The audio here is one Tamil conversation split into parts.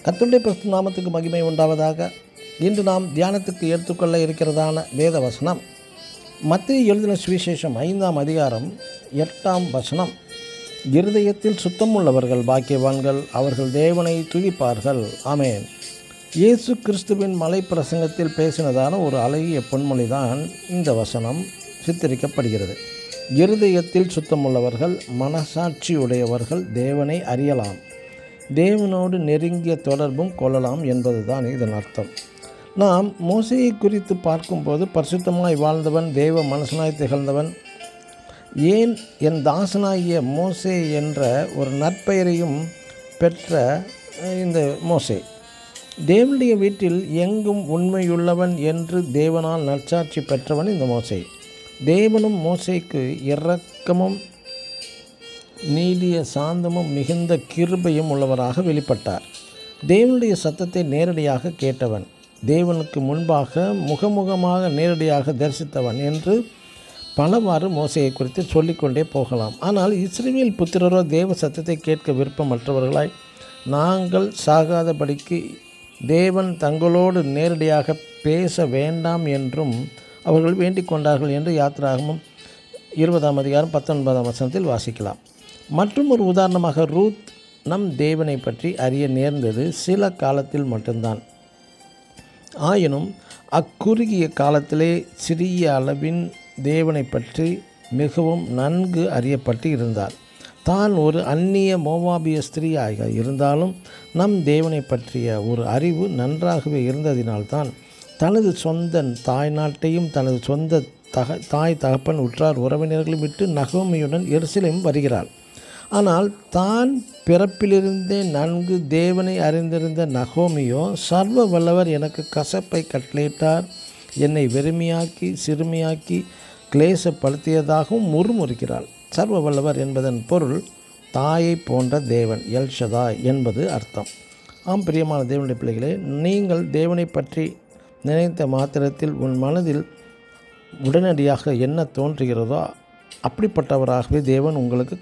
கர்த்தருடைய பரிசுத்த நாமத்துக்கு மகிமை உண்டாவதாக. இன்று நாம் தியானத்துக்கு எடுத்துக்கொள்ள இருக்கிறதான வேத வசனம் மத்தேயு எழுதின சுவிசேஷம் 5ஆம் அதிகாரம் 8ஆம் வசனம். இருதயத்தில் சுத்தமுள்ளவர்கள் பாக்கியவான்கள், அவர்கள் தேவனை துதிப்பார்கள். ஆமென். இயேசு கிறிஸ்துவின் மலை பிரசங்கத்தில் பேசினதான ஒரு அழகிய பொன்மொழிதான் இந்த வசனம் சித்தரிக்கப்படுகிறது. இருதயத்தில் சுத்தமுள்ளவர்கள், மனசாட்சியுடையவர்கள் தேவனை அறியலாம், தேவனோடு நெருங்கிய தொடர்பும் கொள்ளலாம் என்பதுதான் இதன் அர்த்தம். நாம் மோசேயை குறித்து பார்க்கும்போது பரிசுத்தமாய் வாழ்ந்தவன், தேவ மனுஷனாய் திகழ்ந்தவன், ஏன் என் தாசனாகிய மோசே என்ற ஒரு நற்பெயரையும் பெற்ற இந்த மோசே தேவனுடைய வீட்டில் எங்கும் உண்மையுள்ளவன் என்று தேவனால் நற்சாட்சி பெற்றவன் இந்த மோசே. தேவனும் மோசேக்கு இரக்கமும் நீடிய சாந்தமும் மிகுந்த கிருபையும் உள்ளவராக வெளிப்பட்டார். தேவனுடைய சத்தத்தை நேரடியாக கேட்டவன், தேவனுக்கு முன்பாக முகமுகமாக நேரடியாக தரிசித்தவன் என்று பலவாறு மோசேயை குறித்து சொல்லிக்கொண்டே போகலாம். ஆனால் இஸ்ரவேல் புத்திரரோ தேவ சத்தத்தை கேட்க விருப்பமற்றவர்களாய், நாங்கள் சாகாதபடிக்கு தேவன் தங்களோடு நேரடியாக பேச வேண்டாம் என்றும் அவர்கள் வேண்டிக் கொண்டார்கள் என்று யாத்திராகமம் 20ஆம் அதிகாரம் 19ஆம் வசனத்தில் வாசிக்கலாம். மற்றும் ஒரு உதாரணமாக, ரூத் நம் தேவனை பற்றி அறிய நேர்ந்தது சில காலத்தில் மட்டும்தான். ஆயினும் அக்குறுகிய காலத்திலே சிறிய அளவின் தேவனை பற்றி மிகவும் நன்கு அறியப்பட்டு இருந்தார். தான் ஒரு அந்நிய மோவாபிய ஸ்திரீயாக இருந்தாலும் நம் தேவனை பற்றிய ஒரு அறிவு நன்றாகவே இருந்ததினால்தான் தனது சொந்த தாய்நாட்டையும் தனது சொந்த தாய் தகப்பன் உற்றார் உறவினர்களை விட்டு நகோமியுடன் எருசலேம் வருகிறாள். ஆனால் தான் பிறப்பிலிருந்தே நன்கு தேவனை அறிந்திருந்த நகோமியோ, சர்வ வல்லவர் எனக்கு கசப்பை கட்டளையிட்டார், என்னை வெறுமையாக்கி சிறுமியாக்கி கிளேசப்படுத்தியதாகவும் முறுமுறுக்கிறாள். சர்வ வல்லவர் என்பதன் பொருள் தாயை போன்ற தேவன், எல்ஷதாய் என்பது அர்த்தம். ஆம், பிரியமான தேவனுடைய பிள்ளைகளே, நீங்கள் தேவனை பற்றி நினைத்த மாத்திரத்தில் உன் மனதில் உடனடியாக என்ன தோன்றுகிறதோ அப்படிப்பட்டவராகவே தேவன் உங்களுக்கு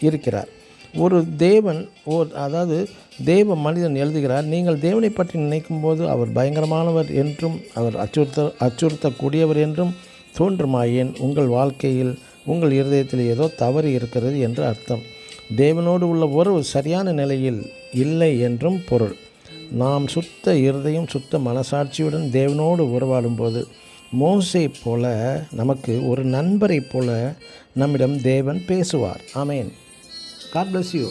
இருக்கிறார். ஒரு தேவன் அதாவது தேவ மனிதன் எழுதுகிறார், நீங்கள் தேவனை பற்றி நினைக்கும்போது அவர் பயங்கரமானவர் என்றும் அவர் அச்சுறுத்தக்கூடியவர் என்றும் தோன்றுமாயேன் உங்கள் வாழ்க்கையில் உங்கள் இருதயத்தில் ஏதோ தவறு இருக்கிறது என்று அர்த்தம். தேவனோடு உள்ள உறவு சரியான நிலையில் இல்லை என்றும் பொருள். நாம் சுத்த இருதயம் சுத்த மனசாட்சியுடன் தேவனோடு உறவாடும்போது மோசே போல நமக்கு ஒரு நண்பரை போல நம்மிடம் தேவன் பேசுவார். ஆமென். God bless you.